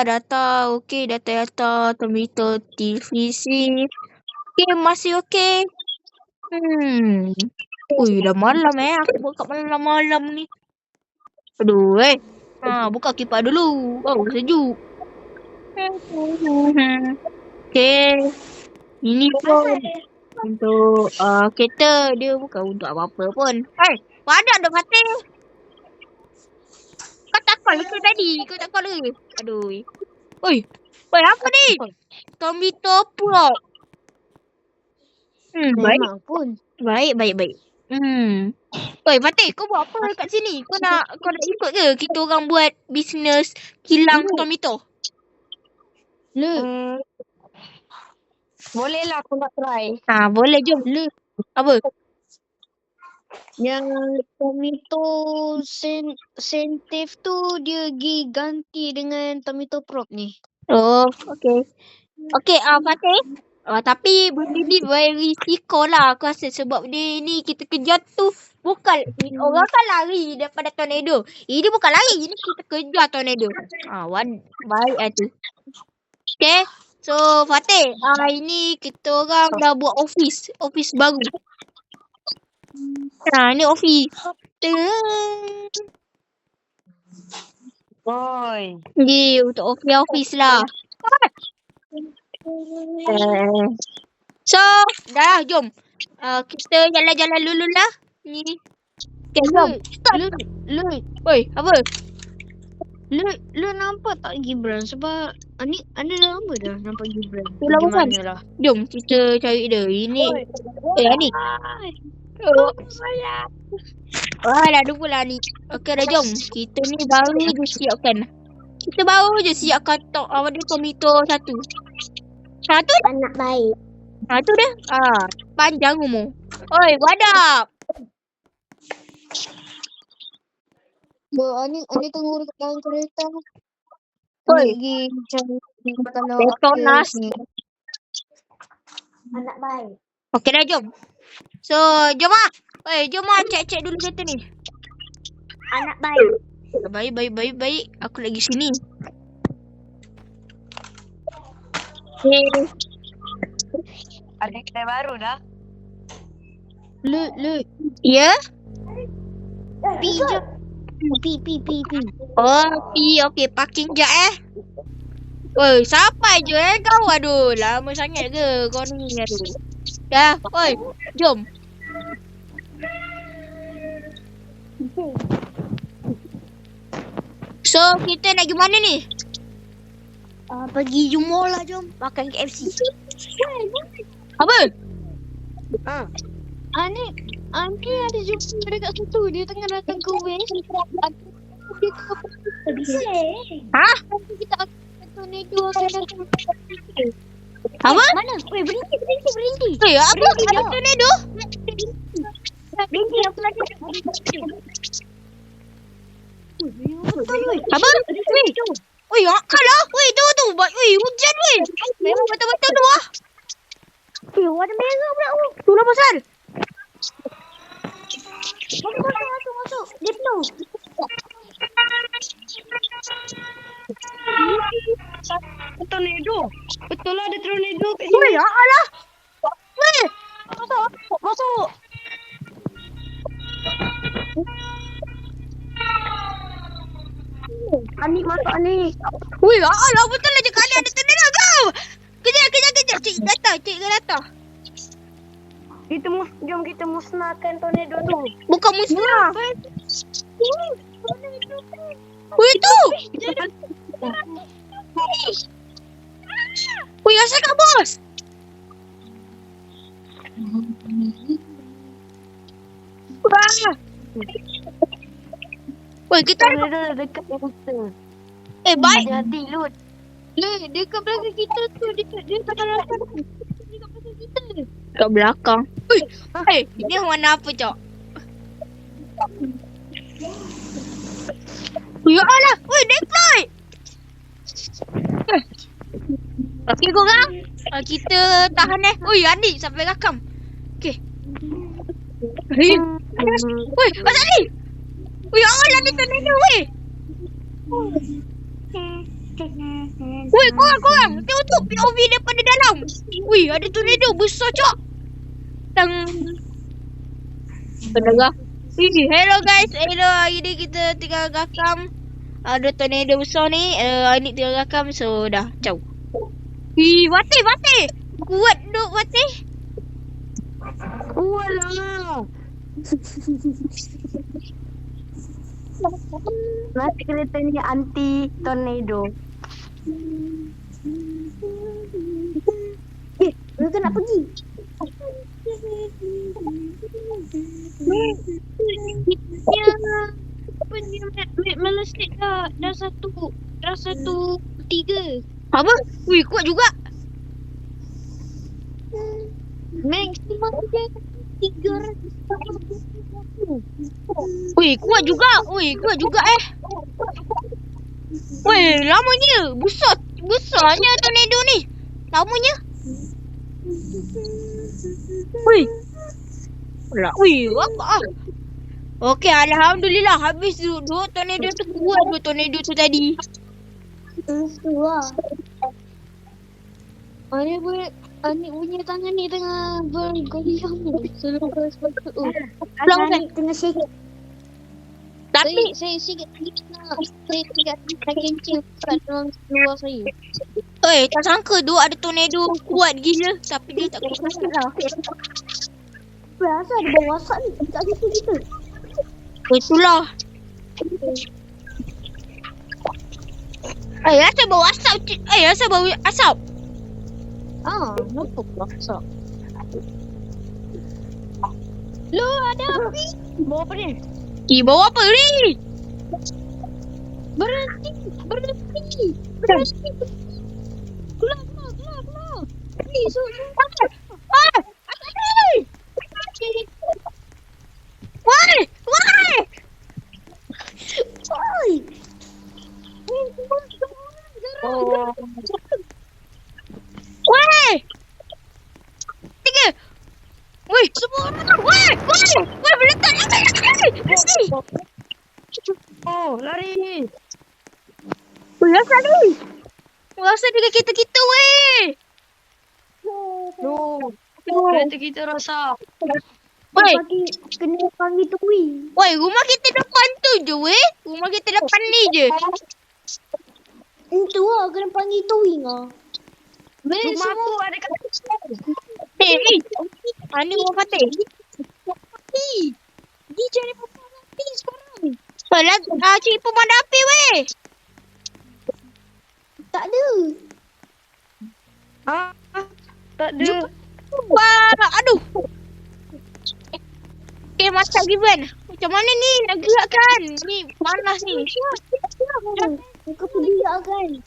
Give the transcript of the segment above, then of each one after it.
Data. Okey, data. Tomato, televisi. Okey, masih okey. Ui, dah malam aku buat kat malam-malam ni. Aduh, buka kipas dulu. Sejuk. Okey. Ini pun untuk kereta. Dia bukan untuk apa-apa pun. Padat dah Fatih. Kau tak call ke tadi? Kau tak call ke? Aduh. Oi, apa ni? Tomato pula. Baik. Oi, Fatih, kau buat apa kat sini? Kau nak ikut ke kita orang buat bisnes kilang tomato? Boleh lah aku nak try. Boleh, jom. Apa? Yang tomato sentif tu dia ganti dengan tomato prop ni. Oh, okey. Okey, Fatih. Tapi benda ni berisiko lah aku rasa sebab dia ni kita kejar tu bukan orang kan lari daripada tornado. Ini bukan lari, ini kita kejar tornado. Baik tu. Okey. So, Fatih, ini kita orang dah buat office baru. Ni office. Boy. Ni untuk office lah. So, dah jom. Kita jalan-jalan dulu lah. Ni. Okay, jom. Oi, apa? Lu nampak tak Gibran? Sebab ni ada lama dah nampak Gibran. Lah. Jom kita cari dia. Ini. Adik. Dah dulu lah ni. Okey dah jom. Kita ni baru je siapkan. Kita baru je siapkan tomato satu. Satu Anak baik. Satu dia. Panjang umur. Oi, wadap. Ani tunggu dekat dalam kereta. Oi. Pergi cari kalau Petronas. Anak baik. Okey dah jom. So, jom ah. Jom ah cek dulu kereta ni. Anak baik. Baik. Aku lagi sini. Ada kedai baru dah. Lu. Ya? Pi. Okey, parking jap Oi, sampai je kau. Aduh, lama sangat ke kau ni? Aduh. Dah, jom. So, kita nak pergi mana ni? Pergi Jumlah lah, jom. Makan KFC. Apa? Ani ada jumpa dekat situ. Dia tengah datang ke West. Kita akan tornado akan datang. Apa? Mana? Berhenti. Apa? Ada tornado? Berhenti, aku lagi. Apa? Kalah. Tu. Hujan memang betul-betul tu Warna merah pula. Tu lah pasal. Masuk. Dia penuh. Tornado. Betul lah ada tornado kat sini. Alah. Masuk. Ani masuk Ani. Alah betul lah je kali ada tornado kau. Kejap. Cik data. Jom kita musnahkan tornado tu. Bukan musnah. Tornado tu. Tu. Asal kak bos? Kita tornado dekat kita. baik. Hati Lut. Dekat belakang kita tu. Dia tak rasa. Dekat belakang kita. Kat belakang. Ini warna apa, Cok? Alah. Deploy. Okey, korang. Kita tahan Adik sampai rakam. Okey. Asal ni? Alah, ada tornado Woi, korang. Tengok tu POV daripada dalam. Wih, ada tornado besar, Cok. Tang. Pendengar. Hello guys. Hello, hari ni kita tengah rakam. Ada tornado besar ni. Ini tengah rakam. So, dah. Ciao. Fatih. Kuat duk, Fatih. Walah. Nanti kereta ni anti tornado. Mereka nak pergi. Ya. Apa ni melestik dah 1-3. Apa? Wih, kuat juga. Maksimum dia 300. Wih, kuat juga. Wih, lamanya. Besarnya tornado ni. Lamanya. Wih. Apa? Okey, alhamdulillah habis dua tornado tu kuat dua tornado tu tadi. Itu lah. Anik punya tangan ni tengah bergoyang. Seluruh sepatu. Anak tengah shake. Tapi Saya sikit nak kencing kat dalam luar saya. tak sangka tu ada tornado kuat gila tapi dia tak kuat sangat lah. Berasa ada bawah asap ni kat situ kita. Itulah. Rasa bau asap. Rasa bau asap. Nampak masak. Lu ada api. Bawa apa ni? Bau apa ni? Berhenti. Keluar. Please, Tiga. Woi, semua orang. Woi, melekat. lari. Rasa dengan kita weh. Kereta kita rosak. Woi, Kena panggil Tui. rumah kita depan tu je weh. Rumah kita depan ni je. Itu lah kena panggil Tui lah. Rumah aku ada kat Ni rumah Fatih. Dia cari pemadam api sekarang. Cik pemadam api weh. Tak ada. Tak ada. Wah, aduh. Okay, masak Given. Macam mana ni nak gerakkan? Ni panas ni. Muka pergi lah kan.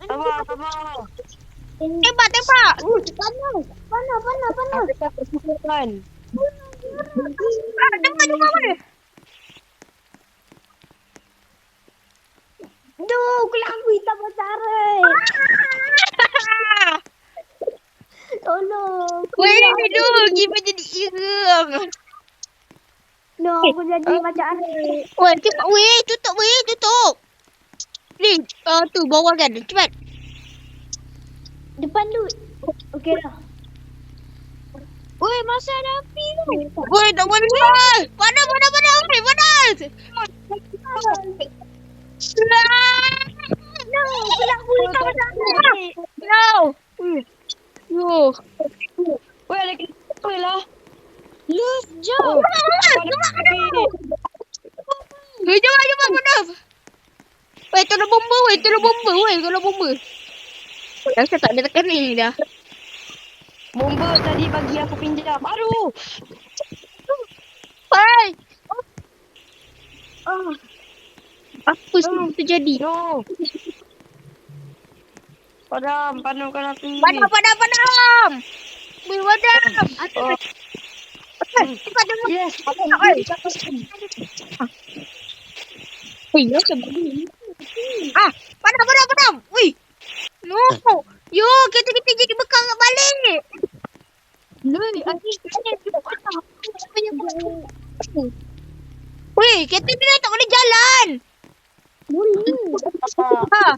Sabar. Tembak. Panas. Tembak mana? Duh, aku hitam pacaran. Tolong. Weh, Given jadi irang. No, aku jadi macam aneh. Weh, cepat tutup. Ni, tu bawah kan. Cepat. Depan tu. Okey dah. Weh, masih ada api tu. Weh, tak boleh. Panas. Weh, panas. No, aku hitam pacaran. No. Yo. Weh, ada kereta lah. Jom. Weh, jom panas. Weh, tolong bomba. Tolong bomba. Rasa tak ada tekan ni dah. Bomba tadi bagi aku pinjam. Aduh. Weh. Apa semua terjadi? No. Padamkan api. Padam. Weh, padam. Cepat. Yes. Ya sebab. Padam. Wih. No. Yo, kita jadi bekal balik. Wih, kereta ni dah tak boleh jalan. Boleh. Ha.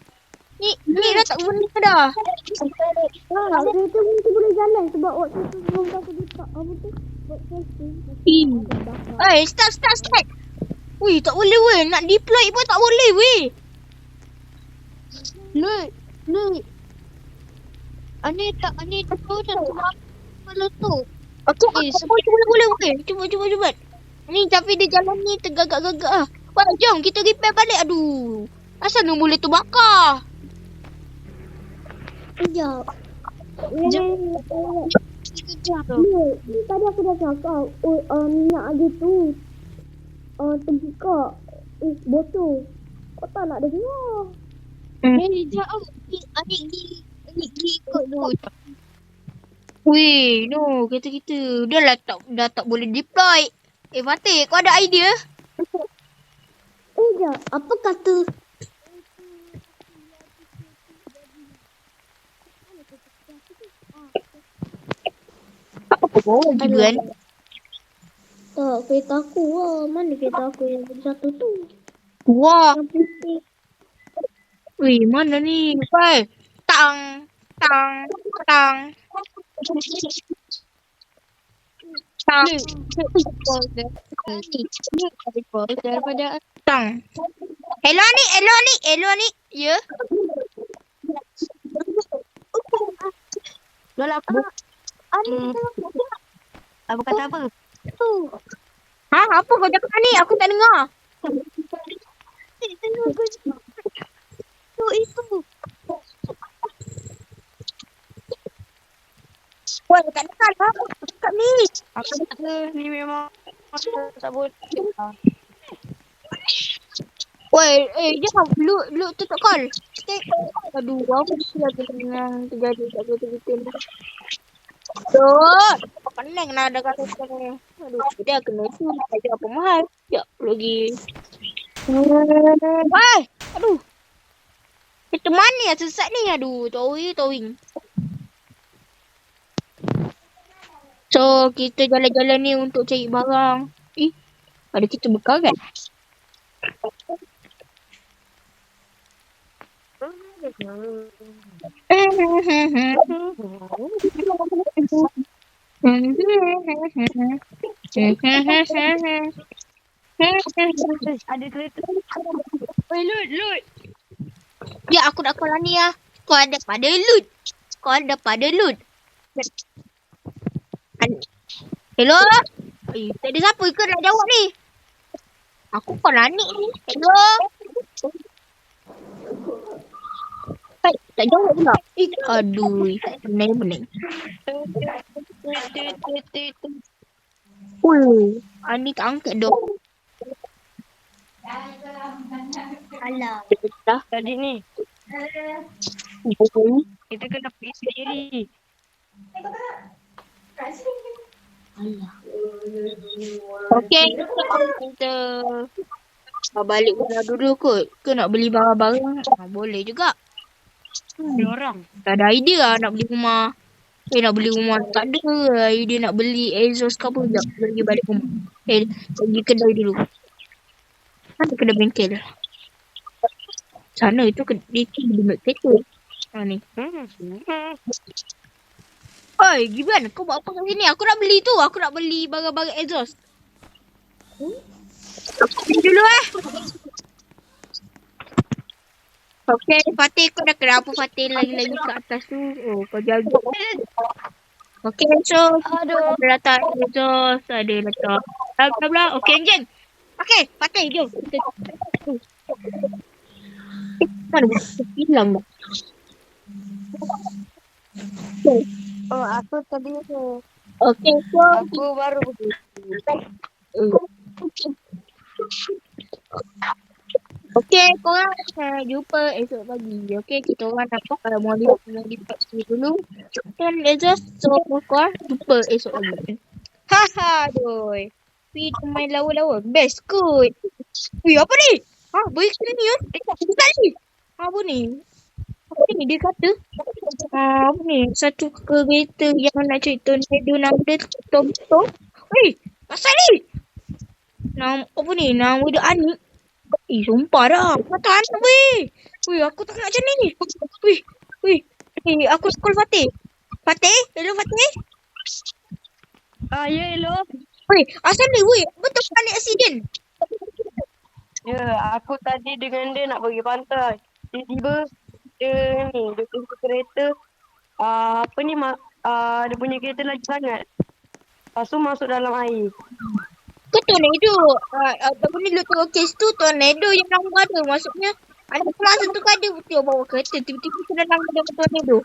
Ni dah tak guna dah. Kereta mungkin boleh jalan sebab waktu tu sebelum aku letak apa tu buat testing. Start. Wih, tak boleh weh. Nak deploy pun tak boleh weh. Lut. Ani tahu dah meletup. Okey, boleh weh. Cuba. Ni tapi dia jalan ni tergagak-gagak ah. Wah, jom kita repair balik. Aduh. Asal ni boleh terbakar? Sekejap. Sekejap tu. Ni tadi aku dah cakap minyak gitu. Terbuka. Botol. Kau tak nak dengar. Jauh. Anik ikut tu. Weh, no, kita. Dah tak boleh deploy. Fatih, kau ada idea? Sekejap. Apa kata Gibran. tak kereta aku lah. Mana kereta aku yang satu tu? Wah, Yang putih. weh, mana ni? Weh, tang. Daripada Tang. Hello ni. Ya. Lola aku. Apa kata apa? Ha, apa kau cakap ni? Aku tak dengar. Itu. Weh, tak dengar lah. Aku cakap ni. Aku kata ni memang tak boleh. Weh, jangan. Lu tutup call. Okay. Aduh, apa lagi yang terjadi kat kita ni? Aduh, pening nak ada kata ni. Aduh, dia kena tu. Ada apa mahal. Sekejap lagi. Weh, aduh. Kita mana yang sesat ni? Aduh, towing. So, kita jalan-jalan ni untuk cari barang. Ada kita bekal kan? Ada kereta. Oi, Lut. Ya, aku nak call ni lah. Kau ada pada loot. Hello? Tak ada siapa ke nak jawab ni? Aku call Anik ni. Hello? Tak jawab pula. Aduh, benar. Anik tak angkat dah. Alah. Dah. Tadi ni. Kita kena pergi sendiri. Okey, kita balik rumah dulu kot. Ke nak beli barang-barang? Boleh juga. Orang. Tak ada idea lah nak beli rumah. Nak beli rumah tak ada idea nak beli exhaust ke apa. Sekejap, pergi balik rumah. Pergi kedai dulu. Mana kedai bengkel? Sana itu dia beli kereta. Ni. Oi, Gibran, kau buat apa kat sini? Aku nak beli tu. Aku nak beli barang-barang exhaust. Beli dulu Okey, Fatih, kau dah kenapa Fatih lagi-lagi ke atas tu? Oh, kau jaga. Okey, so ada letak exhaust, ada letak bla. Okey, jom. Okey, Fatih, jom. Kita mana hilang dah. Oh, aku tadi tu. Okey, so Aku baru okey, korang jumpa esok pagi. Okey, kita orang nak mau lipat dulu. Dan just so korang jumpa esok pagi. Aduh. Pergi main lawa-lawa. Best kot. Wih, apa ni? Beri kena ni Bukan ni. Apa ni? Apa ni dia kata? Apa ni? Satu kereta yang nak cari tornado nama dia Tom. Wih, asal ni? Nama apa ni? Nama dia Anik. Sumpah dah. Kau tahan weh. Weh, aku tak nak macam ni. Weh, weh. Aku call Fatih. Fatih? Hello Fatih? Ya, hello. Weh, asal ni weh. Betul kan ni accident? Ya, aku tadi dengan dia nak pergi pantai. Tiba-tiba dia punya kereta dia punya kereta laju sangat. Lepas tu masuk dalam air. Ke tornado? Apa ni lu tahu kes tu tornado yang lama ada. Maksudnya ada masa tu kan dia betul bawa kereta. Tiba-tiba kena langgar dengan tornado.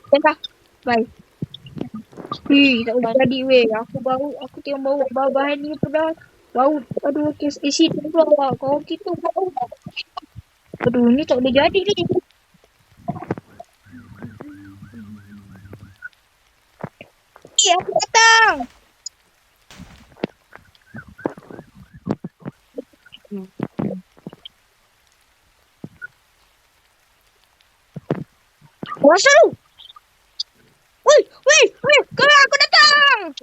Dah. Bye. Tak boleh jadi weh. Aku tengok bawa bahan ni tu dah. Bau. Aduh, kes accident pula. Kau gitu bau. Aduh, ni tak boleh jadi ni. Aku datang. Masa lu? Weh, kau aku datang.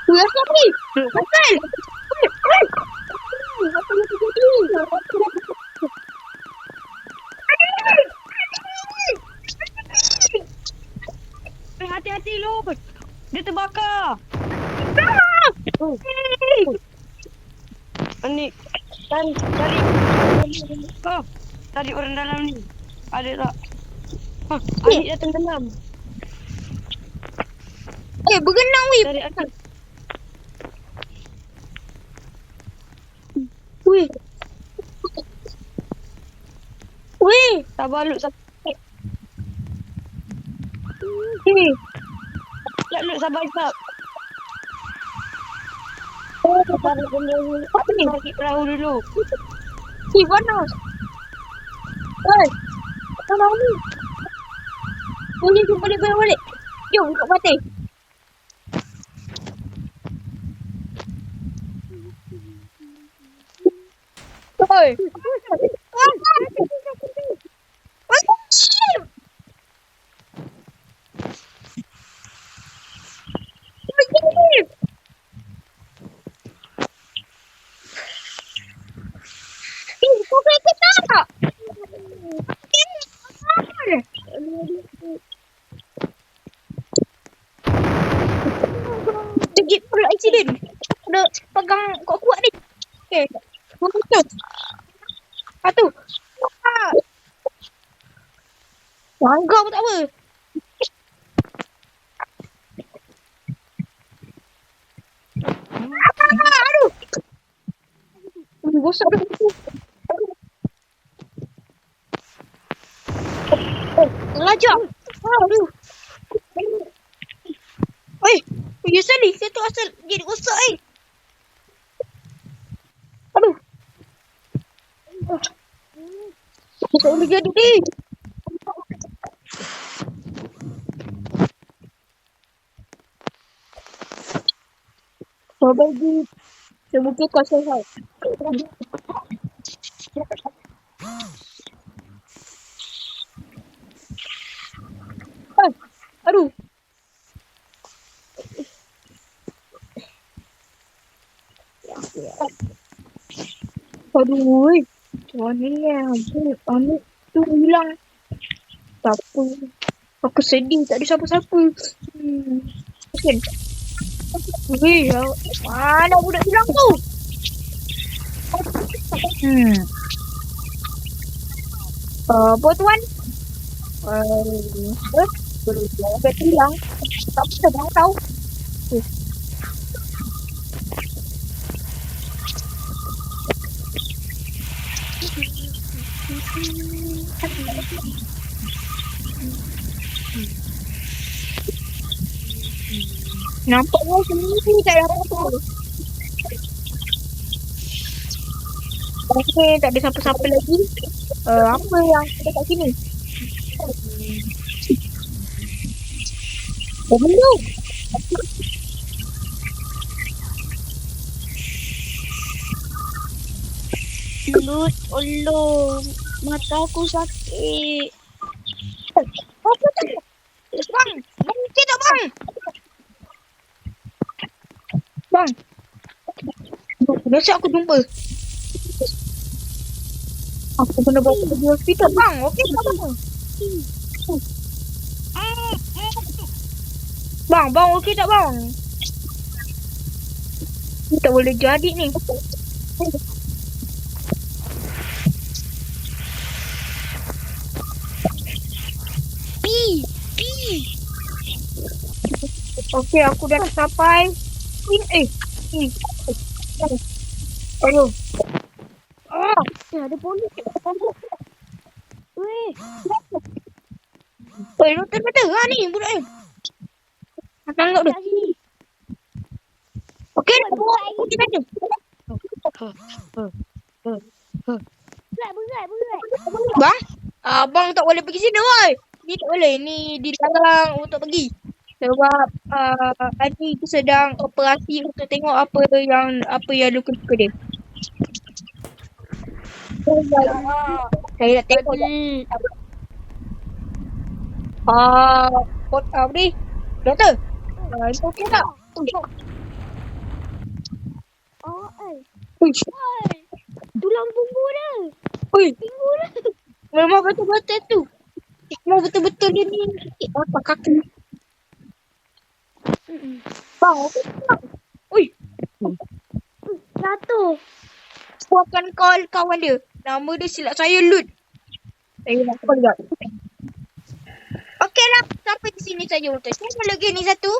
Weh, apa ni? Pasal. Weh. Apa yang terjadi? Hati-hati lu. Dia terbakar. Ni cari orang dalam ni. Ada tak? Anik dah tenggelam. Bergenang weh. Cari atas. Weh. Sabar Lut, sabar. Lut, sabar jap. Apa ni? Sakit perahu dulu. Panas. Mana ni? Jom balik. Jom buka mata. Oi. Kau kena tak? Terjadi pula accident. Kena pegang kuat-kuat ni. Okay. Betul. Satu. Langgar pun tak apa. Aduh. Bosak dah. Lajak. Aduh. Ya sekali. Saya tu asal jadi rosak Aduh. Tak boleh jadi ni. Kau bagi. Semoga kau sihat. Aduh. Aduh. Macam mana ni? Anak tu hilang. Tak apa. Aku sedih. Tak ada siapa-siapa. Okay. Weh, mana budak hilang tu? Apa tuan? Budak hilang. Tak bisa dah tahu. Nampaknya sendiri tak ada apa-apa. Okay, tak ada siapa-siapa lagi. Apa yang ada kat sini? Benda. Lut, Allah. Mata aku sakit. Apa tu? Bang, bang, tak bang. Bang. Besok aku jumpa. Aku kena bawa pergi hospital bang. Okey tak bang? Bang okey tak bang? Ni tak boleh jadi ni. Okey aku dah sampai. Aduh. Ada polis. Weh. Doktor kata ni budak ni. Tangkap dia. Kat sini. Okey dah bawa pergi sana. Berat. Bang, abang tak boleh pergi sini woi. Ni tak boleh. Ni dilarang untuk pergi. Sebab Adi tu sedang operasi untuk tengok apa yang luka-luka dia. Saya nak tengok Tadi. apa ni? Doktor. Itu okey tak? Uish. Tulang punggung dia. Ui, Pinggu dia. memang betul-betul tu. Memang betul-betul dia ni sakit apa kaki. Bang, okey tak? Ui, Jatuh. aku akan call kawan dia. Nama dia silap saya Lut. Saya nak call juga. Okeylah, sampai di sini saja untuk saya. Ada lagi ni satu.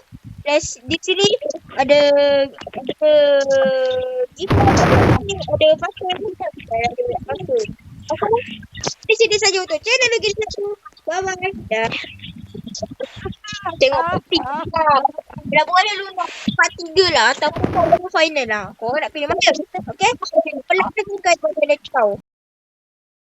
Di sini ada ada pasal. Okey. Di sini saja untuk channel lagi satu. Bye bye. Dah. Tengok putih. Dah boleh lu nak part 3 lah ataupun final lah. Kau nak pilih mana? Okey? Pelan-pelan kat kau.